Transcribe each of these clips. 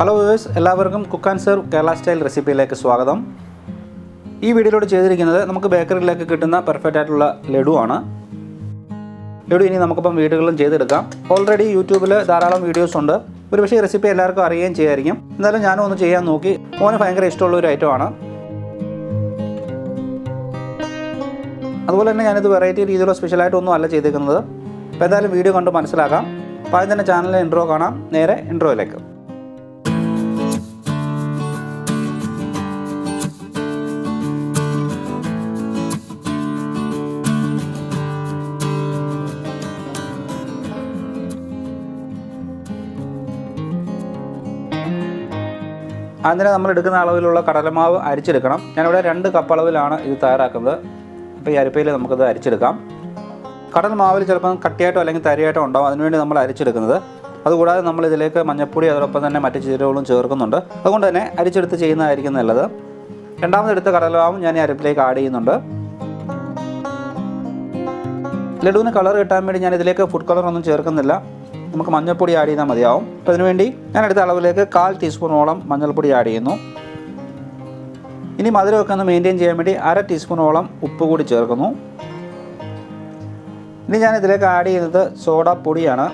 Hello viewers, എല്ലാവർക്കും cook and serve Kerala style റെസിപ്പിയിലേക്ക് സ്വാഗതം. ഈ വീഡിയോയിലൂടെ ചെയ്തിരിക്കുന്നത് നമുക്ക് ബേക്കറിയിലേക്ക് കിട്ടുന്ന പെർഫെക്റ്റ് ആയിട്ടുള്ള ലഡു ആണ്. ലഡു ഇനി നമുക്കിപ്പം വീടുകളിലും ചെയ്തെടുക്കാം. ഓൾറെഡി യൂട്യൂബിൽ ധാരാളം വീഡിയോസ് ഉണ്ട്. ഒരുപക്ഷേ ഈ റെസിപ്പി എല്ലാവർക്കും അറിയുകയും ചെയ്യായിരിക്കും. എന്നാലും ഞാനും ഒന്ന് ചെയ്യാൻ നോക്കി. മോന് ഭയങ്കര ഇഷ്ടമുള്ള ഒരു ഐറ്റമാണ്. അതുപോലെ തന്നെ ഞാനിത് വെറൈറ്റി രീതിയിലുള്ള സ്പെഷ്യലായിട്ടൊന്നും അല്ല ചെയ്തേക്കുന്നത്. അപ്പോൾ എന്തായാലും വീഡിയോ കണ്ട് മനസ്സിലാക്കാം. അപ്പോൾ ആദ്യം തന്നെ ചാനലിലെ ഇൻട്രോ കാണാം. നേരെ ഇൻട്രോയിലേക്ക്. അതിന് നമ്മൾ എടുക്കുന്ന അളവിലുള്ള കടലമാവ് അരിച്ചെടുക്കണം. ഞാനിവിടെ 2 കപ്പ് അളവിലാണ് ഇത് തയ്യാറാക്കുന്നത്. അപ്പോൾ ഈ അരിപ്പയിൽ നമുക്കത് അരിച്ചെടുക്കാം. കടൽ മാവിൽ ചിലപ്പം കട്ടിയായിട്ടോ അല്ലെങ്കിൽ തരിയായിട്ടോ ഉണ്ടാവും. അതിനുവേണ്ടി നമ്മൾ അരിച്ചെടുക്കുന്നത്. അതുകൂടാതെ നമ്മൾ ഇതിലേക്ക് മഞ്ഞൾപ്പൊടി അതോടൊപ്പം തന്നെ മറ്റ് ചേരുവകളും ചേർക്കുന്നുണ്ട്. അതുകൊണ്ട് തന്നെ അരിച്ചെടുത്ത് ചെയ്യുന്നതായിരിക്കും നല്ലത്. രണ്ടാമതെടുത്ത കടലമാവും ഞാൻ ഈ അരിപ്പിലേക്ക് ആഡ് ചെയ്യുന്നുണ്ട്. ലഡുവിന് കളർ കിട്ടാൻ വേണ്ടി ഞാൻ ഇതിലേക്ക് ഫുഡ് കളറൊന്നും ചേർക്കുന്നില്ല. നമുക്ക് മഞ്ഞൾപ്പൊടി ആഡ് ചെയ്താൽ മതിയാവും. അപ്പോൾ അതിനുവേണ്ടി ഞാൻ എടുത്ത അളവിലേക്ക് 1/4 ടീസ്പൂണോളം മഞ്ഞൾപ്പൊടി ആഡ് ചെയ്യുന്നു. ഇനി മധുരമൊക്കെ ഒന്ന് മെയിൻറ്റെയിൻ ചെയ്യാൻ വേണ്ടി 1/2 ടീസ്പൂണോളം ഉപ്പ് കൂടി ചേർക്കുന്നു. ഇനി ഞാൻ ഇതിലേക്ക് ആഡ് ചെയ്യുന്നത് സോഡാ പൊടിയാണ്,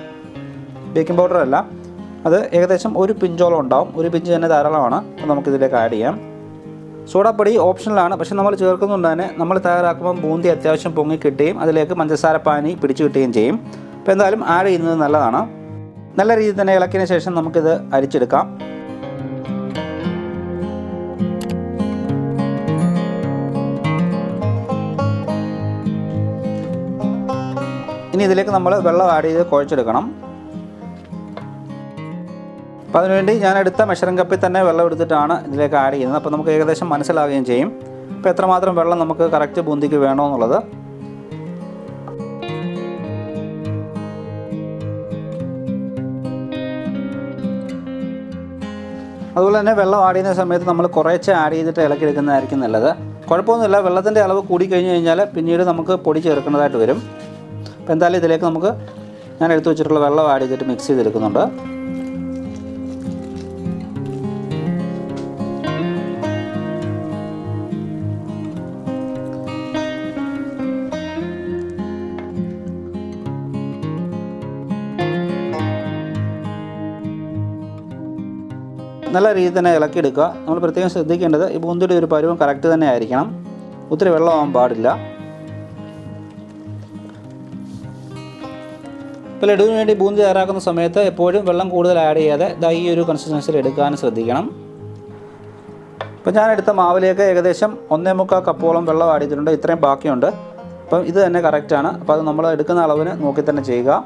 ബേക്കിംഗ് പൗഡർ അല്ല. അത് ഏകദേശം 1 പിഞ്ചോളം ഉണ്ടാവും. 1 പിഞ്ച് തന്നെ ധാരാളമാണ്. അപ്പോൾ നമുക്കിതിലേക്ക് ആഡ് ചെയ്യാം. സോഡാപ്പൊടി ഓപ്ഷണലാണ്, പക്ഷേ നമ്മൾ ചേർക്കുന്നുണ്ട് തന്നെ നമ്മൾ തയ്യാറാക്കുമ്പോൾ ബൂന്തി അത്യാവശ്യം പൊങ്ങി കിട്ടുകയും അതിലേക്ക് പഞ്ചസാര പാനി പിടിച്ചു കിട്ടുകയും ചെയ്യും. അപ്പോൾ എന്തായാലും ആഡ് ചെയ്യുന്നത് നല്ലതാണ്. നല്ല രീതിയിൽ തന്നെ ഇളക്കിയതിന് ശേഷം നമുക്കിത് അരിച്ചെടുക്കാം. ഇനി ഇതിലേക്ക് നമ്മൾ വെള്ളം ആഡ് ചെയ്ത് കുഴച്ചെടുക്കണം. അപ്പോൾ അതിനുവേണ്ടി ഞാൻ എടുത്ത മെഷറിംഗ് കപ്പിൽ തന്നെ വെള്ളം എടുത്തിട്ടാണ് ഇതിലേക്ക് ആഡ് ചെയ്യുന്നത്. അപ്പോൾ നമുക്ക് ഏകദേശം മനസ്സിലാവുകയും ചെയ്യും അപ്പോൾ എത്രമാത്രം വെള്ളം നമുക്ക് കറക്റ്റ് ബൂന്തിക്ക് വേണമെന്നുള്ളത്. അതുപോലെ തന്നെ വെള്ളം ആഡ് ചെയ്യുന്ന സമയത്ത് നമ്മൾ കുറേശ്ശെ ആഡ് ചെയ്തിട്ട് ഇളക്കിയെടുക്കുന്നതായിരിക്കും നല്ലത്. കുഴപ്പമൊന്നുമില്ല, വെള്ളത്തിൻ്റെ അളവ് കൂടി കഴിഞ്ഞ് കഴിഞ്ഞാൽ പിന്നീട് നമുക്ക് പൊടി ചേർക്കേണ്ടതായിട്ട് വരും. അപ്പോൾ എന്തായാലും ഇതിലേക്ക് നമുക്ക് ഞാൻ എടുത്തു വെച്ചിട്ടുള്ള വെള്ളം ആഡ് ചെയ്തിട്ട് മിക്സ് ചെയ്തെടുക്കുന്നുണ്ട്. നല്ല രീതിയിൽ തന്നെ ഇളക്കിയെടുക്കുക. നമ്മൾ പ്രത്യേകം ശ്രദ്ധിക്കേണ്ടത് ഈ ബൂന്തിയുടെ ഒരു പരുവം കറക്റ്റ് തന്നെ ആയിരിക്കണം. ഒത്തിരി വെള്ളമാകാൻ പാടില്ല. ഇപ്പോൾ ലഡുവിന് വേണ്ടി ബൂന്തി തയ്യാറാക്കുന്ന സമയത്ത് എപ്പോഴും വെള്ളം കൂടുതൽ ആഡ് ചെയ്യാതെ ഈ ഒരു കൺസിസ്റ്റൻസിയിൽ എടുക്കാൻ ശ്രദ്ധിക്കണം. ഇപ്പോൾ ഞാൻ എടുത്ത മാവിലേക്ക് ഏകദേശം 1.25 കപ്പോളം വെള്ളം ആഡ് ചെയ്തിട്ടുണ്ട്. ഇത്രയും ബാക്കിയുണ്ട്. അപ്പം ഇത് തന്നെ കറക്റ്റാണ്. അപ്പോൾ അത് നമ്മൾ എടുക്കുന്ന അളവിന് നോക്കി തന്നെ ചെയ്യുക.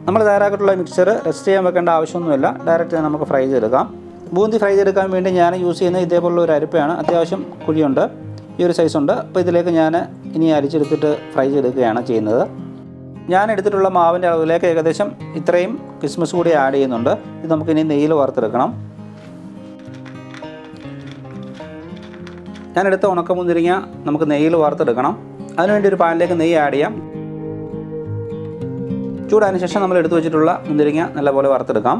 നമ്മൾ തയ്യാറാക്കിയിട്ടുള്ള മിക്സ്ചർ റെസ്റ്റ് ചെയ്യാൻ വെക്കേണ്ട ആവശ്യമൊന്നുമില്ല. ഡയറക്റ്റ് നമുക്ക് ഫ്രൈ ചെയ്തെടുക്കാം. ബൂന്തി ഫ്രൈ ചെയ്തെടുക്കാൻ വേണ്ടി ഞാൻ യൂസ് ചെയ്യുന്നത് ഇതേപോലുള്ള ഒരു അരിപ്പയാണ്. അത്യാവശ്യം കുഴിയുണ്ട്, ഈ ഒരു സൈസുണ്ട്. അപ്പോൾ ഇതിലേക്ക് ഞാൻ ഇനി അരിച്ചെടുത്തിട്ട് ഫ്രൈ ചെയ്തെടുക്കുകയാണ് ചെയ്യുന്നത്. ഞാൻ എടുത്തിട്ടുള്ള മാവിൻ്റെ അളവിലേക്ക് ഏകദേശം ഇത്രയും കിസ്മിസ് കൂടി ആഡ് ചെയ്യുന്നുണ്ട്. ഇത് നമുക്കിനി നെയ്യിൽ വറുത്തെടുക്കണം. ഞാനെടുത്ത ഉണക്കമുന്തിരിങ്ങ നമുക്ക് നെയ്യിൽ വറുത്തെടുക്കണം. അതിനുവേണ്ടി ഒരു പാനിലേക്ക് നെയ്യ് ആഡ് ചെയ്യാം. ചൂടായതിനു ശേഷം നമ്മൾ എടുത്തു വെച്ചിട്ടുള്ള മുന്തിരിങ്ങ നല്ലപോലെ വറുത്തെടുക്കാം.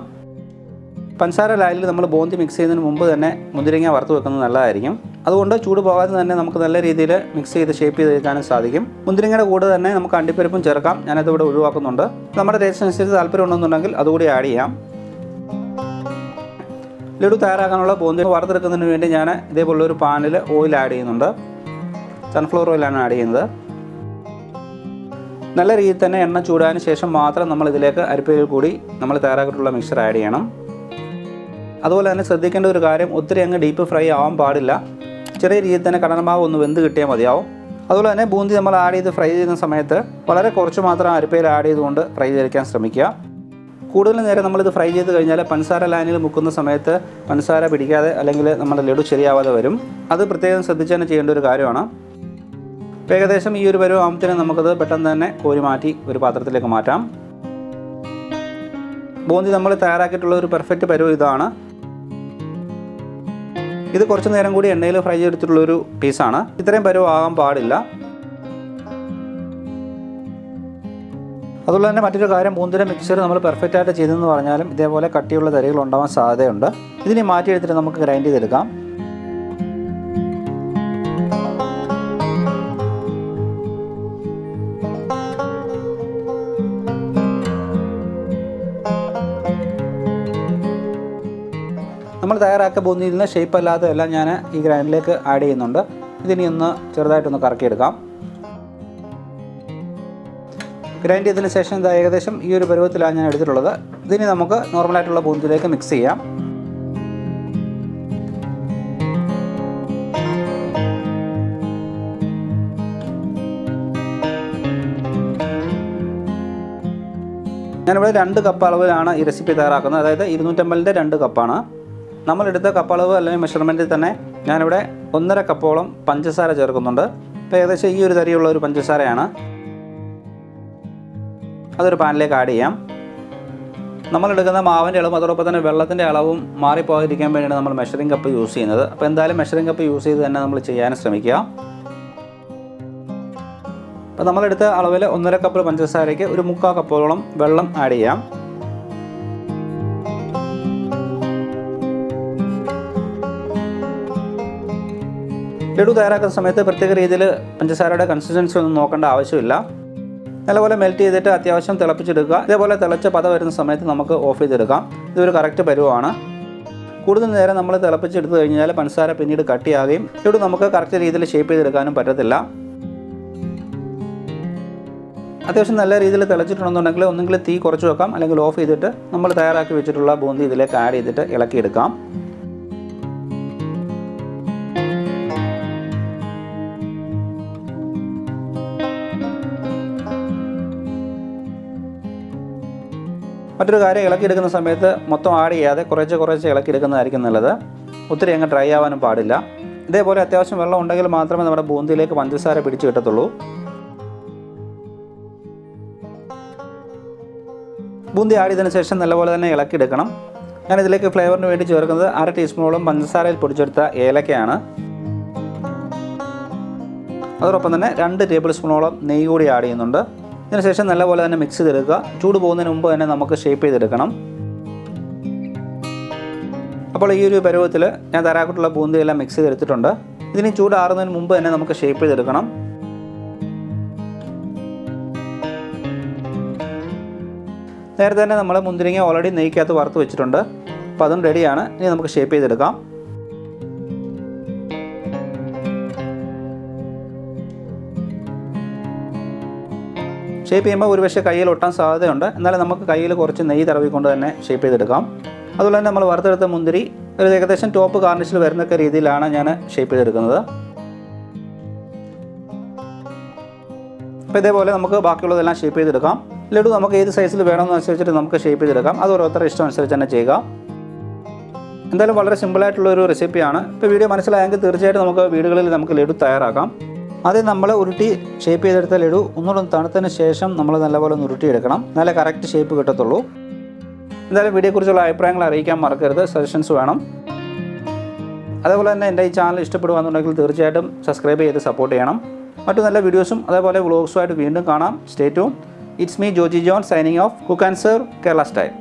പഞ്ചസാര ലായനിൽ നമ്മൾ ബൂന്തി മിക്സ് ചെയ്യുന്നതിന് മുമ്പ് തന്നെ മുന്തിരിങ്ങ വറുത്ത് വെക്കുന്നത് നല്ലതായിരിക്കും. അതുകൊണ്ട് ചൂട് പോകാതെ തന്നെ നമുക്ക് നല്ല രീതിയിൽ മിക്സ് ചെയ്ത് ഷേപ്പ് ചെയ്ത് വെക്കാനും സാധിക്കും. മുന്തിരിങ്ങയുടെ കൂടെ തന്നെ നമുക്ക് അണ്ടിപ്പരിപ്പും ചേർക്കാം. ഞാനത് ഇവിടെ ഒഴിവാക്കുന്നുണ്ട്. നമ്മുടെ ടേസ്റ്റ് അനുസരിച്ച് താല്പര്യം ഉണ്ടെന്നുണ്ടെങ്കിൽ അതുകൂടി ആഡ് ചെയ്യാം. ലഡു തയ്യാറാക്കാനുള്ള ബൂന്തി വറുത്തെടുക്കുന്നതിന് വേണ്ടി ഞാൻ ഇതേപോലുള്ളൊരു പാനിൽ ഓയിൽ ആഡ് ചെയ്യുന്നുണ്ട്. സൺഫ്ലവർ ഓയിലാണ് ആഡ് ചെയ്യുന്നത്. നല്ല രീതിയിൽ തന്നെ എണ്ണ ചൂടായതിനു ശേഷം മാത്രം നമ്മൾ ഇതിലേക്ക് അരിപ്പയിൽ കൂടി നമ്മൾ തയ്യാറാക്കിയിട്ടുള്ള മിക്സർ ആഡ് ചെയ്യണം. അതുപോലെ തന്നെ ശ്രദ്ധിക്കേണ്ട ഒരു കാര്യം, ഒത്തിരി അങ്ങ് ഡീപ്പ് ഫ്രൈ ആവാൻ പാടില്ല. ചെറിയ രീതിയിൽ തന്നെ കടലമാവ് ഒന്ന് വെന്ത് കിട്ടിയാൽ മതിയാവും. അതുപോലെ തന്നെ ബൂന്തി നമ്മൾ ആഡ് ചെയ്ത് ഫ്രൈ ചെയ്യുന്ന സമയത്ത് വളരെ കുറച്ച് മാത്രം അരിപ്പയിൽ ആഡ് ചെയ്തുകൊണ്ട് ഫ്രൈ ചെയ്തെടുക്കാൻ ശ്രമിക്കുക. കൂടുതൽ നേരം നമ്മളിത് ഫ്രൈ ചെയ്ത് കഴിഞ്ഞാൽ പഞ്ചസാര ലൈനിൽ മുക്കുന്ന സമയത്ത് പഞ്ചസാര പിടിക്കാതെ അല്ലെങ്കിൽ നമ്മുടെ ലഡു ശരിയാവാതെ വരും. അത് പ്രത്യേകം ശ്രദ്ധിച്ച് തന്നെ ചെയ്യേണ്ട ഒരു കാര്യമാണ്. ഏകദേശം ഈ ഒരു പരുവാകുമ്പോഴത്തേനും നമുക്കത് പെട്ടെന്ന് തന്നെ കോരി മാറ്റി ഒരു പാത്രത്തിലേക്ക് മാറ്റാം. ബൂന്തി നമ്മൾ തയ്യാറാക്കിയിട്ടുള്ള ഒരു പെർഫെക്റ്റ് പരുവ് ഇതാണ്. ഇത് കുറച്ച് നേരം കൂടി എണ്ണയിൽ ഫ്രൈ ചെയ്തെടുത്തിട്ടുള്ളൊരു പീസാണ്. ഇത്രയും പരുവാകാൻ പാടില്ല. അതുപോലെ തന്നെ മറ്റൊരു കാര്യം, ബൂന്തിയുടെ മിക്സർ നമ്മൾ പെർഫെക്റ്റ് ആയിട്ട് ചെയ്തെന്ന് പറഞ്ഞാലും ഇതേപോലെ കട്ടിയുള്ള തരികൾ ഉണ്ടാവാൻ സാധ്യതയുണ്ട്. ഇതിനെ മാറ്റിയെടുത്തിട്ട് നമുക്ക് ഗ്രൈൻഡ് ചെയ്തെടുക്കാം. നമ്മൾ തയ്യാറാക്കിയ ബൂന്തിയിൽ നിന്ന് ഷേപ്പ് അല്ലാത്തതെല്ലാം ഞാൻ ഈ ഗ്രൈൻഡിലേക്ക് ആഡ് ചെയ്യുന്നുണ്ട്. ഇതിനി ഒന്ന് ചെറുതായിട്ടൊന്ന് കറക്കിയെടുക്കാം. ഗ്രൈൻഡ് ചെയ്തതിന് ശേഷം ഇത് ഏകദേശം ഈ ഒരു പരുവത്തിലാണ് ഞാൻ എടുത്തിട്ടുള്ളത്. ഇതിനി നമുക്ക് നോർമലായിട്ടുള്ള ബൂന്തിയിലേക്ക് മിക്സ് ചെയ്യാം. ഞാനിവിടെ 2 കപ്പ് അളവിലാണ് ഈ റെസിപ്പി തയ്യാറാക്കുന്നത്. അതായത് 250-ൻ്റെ 2 കപ്പാണ്. നമ്മളെടുത്ത കപ്പളവ് അല്ലെങ്കിൽ മെഷർമെൻറ്റിൽ തന്നെ ഞാനിവിടെ 1.5 കപ്പോളം പഞ്ചസാര ചേർക്കുന്നുണ്ട്. ഇപ്പോൾ ഏകദേശം ഈ ഒരു തരിയുള്ള ഒരു പഞ്ചസാരയാണ്. അതൊരു പാനിലേക്ക് ആഡ് ചെയ്യാം. നമ്മളെടുക്കുന്ന മാവിൻ്റെ അളവും അതോടൊപ്പം തന്നെ വെള്ളത്തിൻ്റെ അളവും മാറിപ്പോകാതിരിക്കാൻ വേണ്ടിയാണ് നമ്മൾ മെഷറിംഗ് കപ്പ് യൂസ് ചെയ്യുന്നത്. അപ്പോൾ എന്തായാലും മെഷറിംഗ് കപ്പ് യൂസ് ചെയ്ത് തന്നെ നമ്മൾ ചെയ്യാൻ ശ്രമിക്കുക. അപ്പോൾ നമ്മളെടുത്ത അളവിൽ 1.5 കപ്പ് പഞ്ചസാരയ്ക്ക് ഒരു 3/4 കപ്പോളം വെള്ളം ആഡ് ചെയ്യാം. ലഡു തയ്യാറാക്കുന്ന സമയത്ത് പ്രത്യേക രീതിയിൽ പഞ്ചസാരയുടെ കൺസിസ്റ്റൻസി ഒന്നും നോക്കേണ്ട ആവശ്യമില്ല. നല്ലപോലെ മെൽറ്റ് ചെയ്തിട്ട് അത്യാവശ്യം തിളപ്പിച്ചെടുക്കുക. ഇതേപോലെ തിളച്ച പത വരുന്ന സമയത്ത് നമുക്ക് ഓഫ് ചെയ്തെടുക്കാം. ഇതൊരു കറക്റ്റ് പരുവമാണ്. കൂടുതൽ നേരം നമ്മൾ തിളപ്പിച്ചെടുത്ത് കഴിഞ്ഞാൽ പഞ്ചസാര പിന്നീട് കട്ടിയാകുകയും ലഡു നമുക്ക് കറക്റ്റ് രീതിയിൽ ഷേപ്പ് ചെയ്തെടുക്കാനും പറ്റത്തില്ല. അത്യാവശ്യം നല്ല രീതിയിൽ തിളച്ചിട്ടുണ്ടെന്നുണ്ടെങ്കിൽ ഒന്നുകിൽ തീ കുറച്ച് വെക്കാം, അല്ലെങ്കിൽ ഓഫ് ചെയ്തിട്ട് നമ്മൾ തയ്യാറാക്കി വെച്ചിട്ടുള്ള ബൂന്തി ഇതിലേക്ക് ആഡ് ചെയ്തിട്ട് ഇളക്കിയെടുക്കാം. മറ്റൊരു കാര്യം, ഇളക്കിയെടുക്കുന്ന സമയത്ത് മൊത്തം ആഡ് ചെയ്യാതെ കുറച്ച് ഇളക്കിയെടുക്കുന്നതായിരിക്കും നല്ലത്. ഒത്തിരി അങ്ങ് ഡ്രൈ ആവാനും പാടില്ല. ഇതേപോലെ അത്യാവശ്യം വെള്ളം ഉണ്ടെങ്കിൽ മാത്രമേ നമ്മുടെ ബൂന്തിയിലേക്ക് പഞ്ചസാര പിടിച്ച് കിട്ടത്തുള്ളൂ. ബൂന്തി ആഡ് ചെയ്തതിന് ശേഷം നല്ലപോലെ തന്നെ ഇളക്കിയെടുക്കണം. ഞാനിതിലേക്ക് ഫ്ലേവറിന് വേണ്ടി ചേർക്കുന്നത് 1/2 ടീസ്പൂണോളം പഞ്ചസാരയിൽ പൊടിച്ചെടുത്ത ഏലക്കയാണ്. അതോടൊപ്പം തന്നെ 2 ടേബിൾ സ്പൂണോളം നെയ്യ് കൂടി ആഡ് ചെയ്യുന്നുണ്ട്. ഇതിനുശേഷം നല്ലപോലെ തന്നെ മിക്സ് ചെയ്തെടുക്കുക. ചൂട് പോകുന്നതിന് മുമ്പ് തന്നെ നമുക്ക് ഷേപ്പ് ചെയ്തെടുക്കണം. അപ്പോൾ ഈ ഒരു പരുവത്തിൽ ഞാൻ തയ്യാറാക്കിയിട്ടുള്ള ബൂന്തിയെല്ലാം മിക്സ് ചെയ്തെടുത്തിട്ടുണ്ട്. ഇതിന് ചൂടാറുന്നതിന് മുമ്പ് തന്നെ നമുക്ക് ഷേപ്പ് ചെയ്തെടുക്കണം. നേരത്തെ തന്നെ നമ്മൾ മുന്തിരിങ്ങ ഓൾറെഡി നെയ്ക്കകത്ത് വറുത്ത് വെച്ചിട്ടുണ്ട്. അപ്പോൾ അതും റെഡിയാണ്. ഇനി നമുക്ക് ഷേപ്പ് ചെയ്തെടുക്കാം. ഷേപ്പ് ചെയ്യുമ്പോൾ ഒരു പക്ഷേ കയ്യിൽ ഒട്ടാൻ സാധ്യതയുണ്ട്. എന്നാലും നമുക്ക് കയ്യിൽ കുറച്ച് നെയ്യ് തടവിക്കൊണ്ട് തന്നെ ഷേപ്പ് ചെയ്തെടുക്കാം. അതുപോലെ തന്നെ നമ്മൾ വറുത്തെടുത്ത മുന്തിരി ഒരു ഏകദേശം ടോപ്പ് ഗാർണിഷിൽ വരുന്നൊക്കെ രീതിയിലാണ് ഞാൻ ഷേപ്പ് ചെയ്തെടുക്കുന്നത്. അപ്പോൾ ഇതേപോലെ നമുക്ക് ബാക്കിയുള്ളതെല്ലാം ഷേപ്പ് ചെയ്തെടുക്കാം. ലഡു നമുക്ക് ഏത് സൈസിൽ വേണമെന്നനുസരിച്ചിട്ട് നമുക്ക് ഷേപ്പ് ചെയ്തെടുക്കാം. അത് ഓരോരുത്തരുടെ ഇഷ്ടം അനുസരിച്ച് തന്നെ ചെയ്യുക. എന്തായാലും വളരെ സിമ്പിളായിട്ടുള്ളൊരു റെസിപ്പിയാണ്. ഇപ്പോൾ വീഡിയോ മനസ്സിലായെങ്കിൽ തീർച്ചയായിട്ടും നമുക്ക് വീടുകളിൽ നമുക്ക് ലഡു തയ്യാറാക്കാം. ആദ്യം നമ്മൾ ഉരുട്ടി ഷേപ്പ് ചെയ്തെടുത്ത ലഡു ഒന്നുകൂടെ തണുത്തതിന് ശേഷം നമ്മൾ നല്ലപോലെ ഒന്ന് ഉരുട്ടിയെടുക്കണം. നല്ല കറക്റ്റ് ഷേപ്പ് കിട്ടത്തുള്ളൂ. എന്തായാലും വീഡിയോയെക്കുറിച്ചുള്ള അഭിപ്രായങ്ങൾ അറിയിക്കാൻ മറക്കരുത്. സജഷൻസ് വേണം. അതേപോലെ തന്നെ എൻ്റെ ഈ ചാനൽ ഇഷ്ടപ്പെടുകയാണെന്നുണ്ടെങ്കിൽ തീർച്ചയായിട്ടും സബ്സ്ക്രൈബ് ചെയ്ത് സപ്പോർട്ട് ചെയ്യണം. മറ്റു നല്ല വീഡിയോസും അതേപോലെ വ്ളോഗ്സുമായിട്ട് വീണ്ടും കാണാം. Stay tune. It's me Joji John signing off. Cook and serve Kerala style.